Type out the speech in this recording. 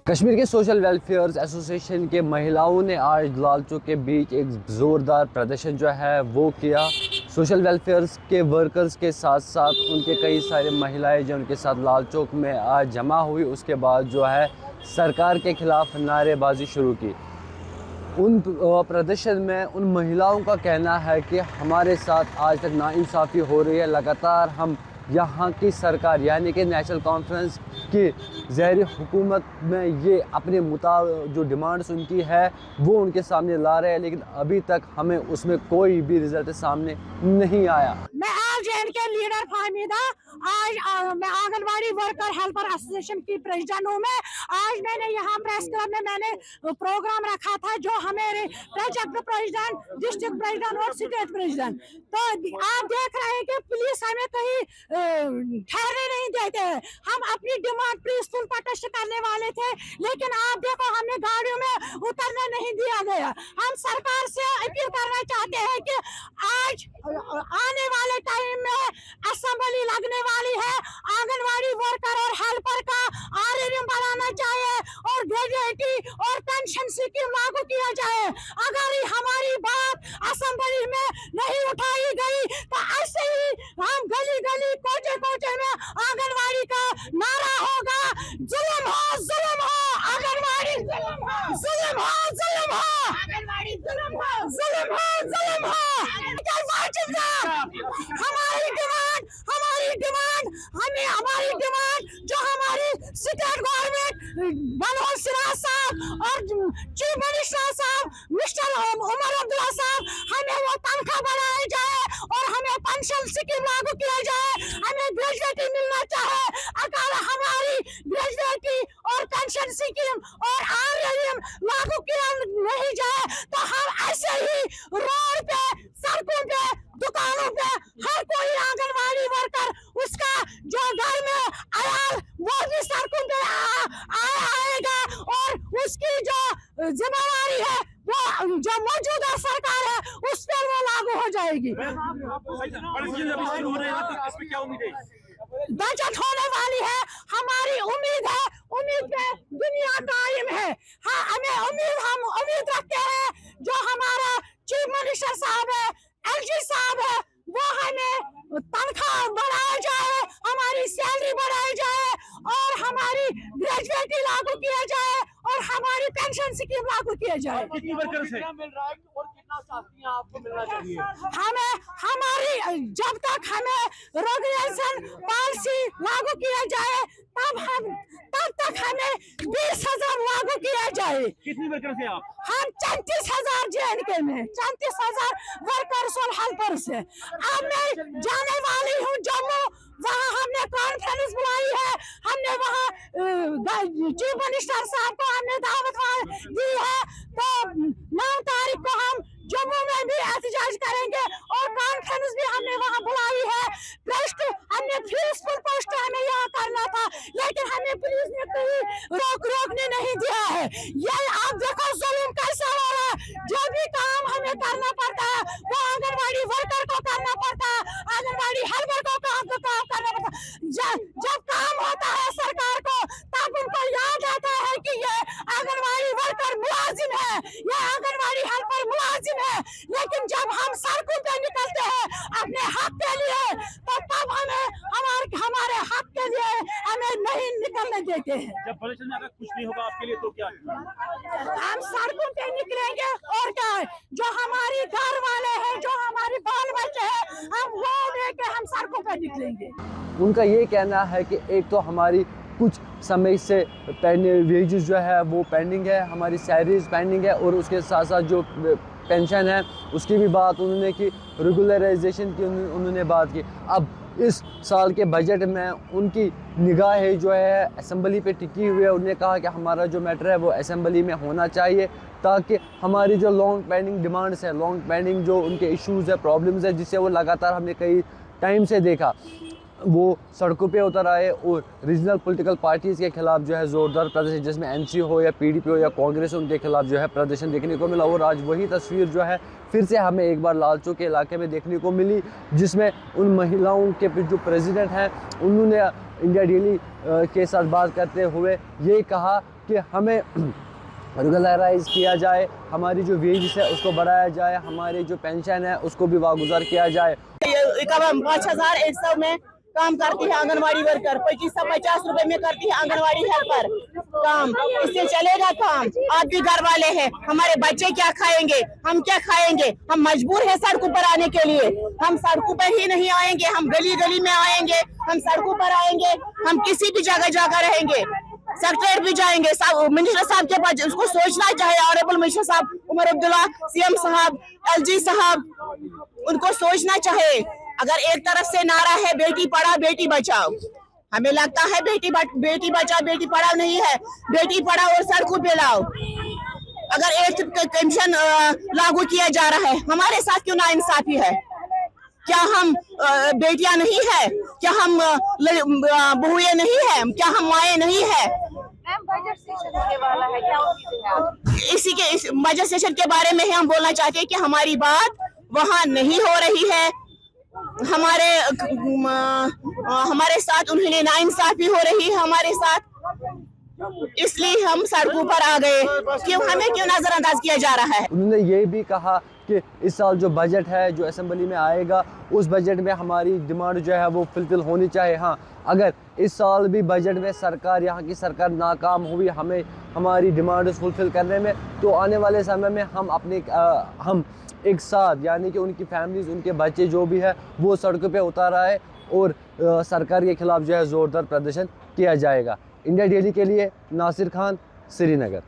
कश्मीर के social welfare association के महिलाओं ने आज लाल चौक के बीच एक ज़ोरदार प्रदर्शन जो है वो किया। सोशल वेलफेयर के वर्कर्स के साथ साथ उनके कई सारे महिलाएं जो उनके साथ लाल चौक में आज जमा हुई, उसके बाद जो है सरकार के खिलाफ नारेबाजी शुरू की। उन प्रदर्शन में उन महिलाओं का कहना है कि हमारे साथ आज तक नाइंसाफ़ी हो रही है। लगातार हम यहाँ की सरकार यानी कि नेशनल कॉन्फ्रेंस की ज़ेर हुकूमत में ये अपने जो डिमांड्स उनकी है वो उनके सामने ला रहे हैं, लेकिन अभी तक हमें उसमें कोई भी रिजल्ट सामने नहीं आया। मैं आज के लीडर फाहमीदा, आज मैं आंगनवाड़ी वर्कर हेल्पर एसोसिएशन की प्रेसिडेंट हूँ। मैं आज मैंने यहाँ प्रेस क्लब में मैंने प्रोग्राम रखा था, जो हमें प्रोजेक्ट प्रेसिडेंट, डिस्ट्रिक्ट प्रेसिडेंट और स्टेट प्रेसिडेंट, तो आप देख रहे हैं कि पुलिस हमें कहीं ठहरने नहीं देते हैं। हम अपनी डिमांड पीसफुल प्रोटेस्ट करने वाले थे, लेकिन आप देखो हमें गाड़ियों में उतरने नहीं दिया गया। हम सरकार से अपील करना चाहते हैं कि आज आने वाले टाइम में असेंबली लगने वाली है, आंगनवाड़ी वर्कर और हेल्पर का आरएम बढ़ाना चाहिए और ग्रेजुएटी और पेंशन स्कीम लागू किया जाए। अगर हमारी बात असेंबली में नहीं उठाई गई तो ऐसे ही हम गली गली कोचे कोचे में आंगनवाड़ी का नारा होगा, जुल्म हो आंगनवाड़ी, जुल्म हो आंगनवाड़ी, जुल्म हो। हमारी डिमांड जो हमारी स्टेट गवर्नमेंट मनोज सिन्हा साहब और चीफ मिनिस्टर साहब मिस्टर उमर अब्दुल्ला साहब, हमें वो तनख्वाह बढ़ाई जाए और हमें पेंशन स्कीम लागू किया जाए। हमें ग्रेजुएटी मिलना चाहे। अगर हमारी ग्रेजुएटी और पेंशन स्कीम और आरएम लागू किया नहीं जाए तो हम ऐसे ही रोड पे, सड़कों पे, दुकानों पे हर कोई आंगनवाड़ी वर्कर उसका जो घर में आया वो भी सड़कों पे आएगा और उसकी जो जिम्मेवारी है वो जो मौजूदा सरकार है उस पर वो लागू हो जाएगी। बचत होने वाली है, हमारी उम्मीद है, उम्मीद पे दुनिया कायम है। हाँ, हम उम्मीद रखते हैं जो हमारा चीफ मिनिस्टर साहब है, एलजी साहब है, वो हमें तनख्वाह बढ़ाया जाए, हमारी सैलरी बढ़ाई जाए और हमारी ग्रेजुएटी लागू किया जाए और हमारी पेंशन स्कीम लागू किया जाए। कितनी वर्कर्स हैं? मिल रहा है और कितना चाहती हैं आपको मिलना चाहिए? हमारी जब तक हमें रेगुलेशन पॉलिसी लागू किया जाए तब तक हमें 20,000 लागू किया जाए। कितनी वर्कर्स हैं आप? हम 34,000 JNK में 34,000 वर्कर्स और हेल्पर्स है। अब मैं जाने वाली हूँ जम्मू, वहाँ हमने कॉन्फ्रेंस बुलाई है, हमने वहाँ चीफ मिनिस्टर साहब को हमने दावत दी है, तो 9 तारीख को हम जम्मू में भी एहतजाज करेंगे और कॉन्फ्रेंस भी हमने वहाँ बुलाई है। प्रेस्ट हमने पीसफुल पोस्ट हमें यहाँ करना था, लेकिन हमें पुलिस ने कहीं रोकने नहीं दिया है। ये आप देखो जुल्म कैसा हो रहा है। जो भी काम हमें करना पड़ता है वो आंगनवाड़ी वर्कर को करना पड़ता है, आंगनवाड़ी हेल्पर को काम करना पड़ता है। जब काम होता है सरकार को तब उनको याद आता है कि ये आंगनवाड़ी वर्कर मुलाजिम है, ये आंगनवाड़ी हेल्पर मुलाजिम है, लेकिन जब हम सड़कों पे निकलते हैं अपने हक के लिए तो तब हमारे हक के लिए हमें नहीं निकलने देते हैं। जब प्रदर्शन में अगर कुछ नहीं होगा आपके लिए तो क्या? हम सड़कों पे निकलेंगे और क्या है, जो हमारी घर वाले हैं, जो हमारी बाल बच्चे हैं, हम वो लेके हम सड़कों पे निकलेंगे। उनका ये कहना है कि एक तो हमारी कुछ समय से वेजेस जो है वो पेंडिंग है, हमारी सैलरीज पेंडिंग है और उसके साथ साथ जो पेंशन है उसकी भी बात उन्होंने की, रेगुलराइजेशन की उन्होंने बात की। अब इस साल के बजट में उनकी निगाहें जो है असेंबली पे टिकी हुई है। उन्होंने कहा कि हमारा जो मैटर है वो असेंबली में होना चाहिए ताकि हमारी जो लॉन्ग पेंडिंग डिमांड्स है, लॉन्ग पेंडिंग जो उनके इश्यूज़ है, प्रॉब्लम्स है, जिससे वो लगातार हमने कई टाइम से देखा, वो सड़कों पे उतर आए और रीजनल पॉलिटिकल पार्टीज़ के खिलाफ जो है ज़ोरदार प्रदर्शन, जिसमें एनसी हो या पीडीपी हो या कांग्रेस, उनके खिलाफ जो है प्रदर्शन देखने को मिला। और आज वही तस्वीर जो है फिर से हमें एक बार लाल चौक के इलाके में देखने को मिली, जिसमें उन महिलाओं के जो प्रेसिडेंट हैं उन्होंने इंडिया डेली के साथ बात करते हुए ये कहा कि हमें रेगुलराइज किया जाए, हमारी जो वेजेस है उसको बढ़ाया जाए, हमारी जो पेंशन है उसको भी वागुजार किया जाए। 5,100 में काम करती है आंगनवाड़ी वर्कर, 2550 रुपए में करती है आंगनवाड़ी हेल्पर काम। इससे चलेगा काम? आप भी घर वाले हैं, हमारे बच्चे क्या खाएंगे, हम क्या खाएंगे? हम मजबूर है सड़कों पर आने के लिए। हम सड़कों पर ही नहीं आएंगे, हम गली गली में आएंगे, हम सड़कों पर आएंगे, हम किसी भी जगह जाकर रहेंगे, सेक्रेटरी भी जाएंगे। मिनिस्टर साहब के पास उसको सोचना चाहिए, ऑनरेबल मिनिस्टर साहब उमर अब्दुल्ला, सीएम साहब, एलजी साहब, उनको सोचना चाहिए। अगर एक तरफ से नारा है बेटी पढ़ाओ बेटी बचाओ, हमें लगता है बेटी बचाओ बेटी पढ़ाओ नहीं है, बेटी पढ़ाओ और सड़कों पे लाओ। अगर एक कमीशन लागू किया जा रहा है, हमारे साथ क्यों नाइंसाफी है? क्या हम बेटियां नहीं है? क्या हम बहुएं नहीं है? क्या हम माएँ नहीं है? बजट सेशन होने वाला है, क्या उम्मीद है आप? इस बजट सेशन के बारे में ही हम बोलना चाहते हैं कि हमारी बात वहाँ नहीं हो रही है। हमारे साथ उन्हें नाइंसाफी हो रही है हमारे साथ, इसलिए हम सड़कों पर आ गए। हमें क्यों नजरअंदाज किया जा रहा है? उन्होंने ये भी कहा कि इस साल जो बजट है जो असेंबली में आएगा उस बजट में हमारी डिमांड जो है वो फुलफिल होनी चाहिए। हाँ, अगर इस साल भी बजट में सरकार, यहाँ की सरकार नाकाम हुई हमें हमारी डिमांड फुलफिल करने में, तो आने वाले समय में हम एक साथ, यानी कि उनकी फैमिलीज, उनके बच्चे जो भी है वो सड़कों पे उतारा है और सरकार के खिलाफ जो है ज़ोरदार प्रदर्शन किया जाएगा। इंडिया डेली के लिए नासिर खान, श्रीनगर।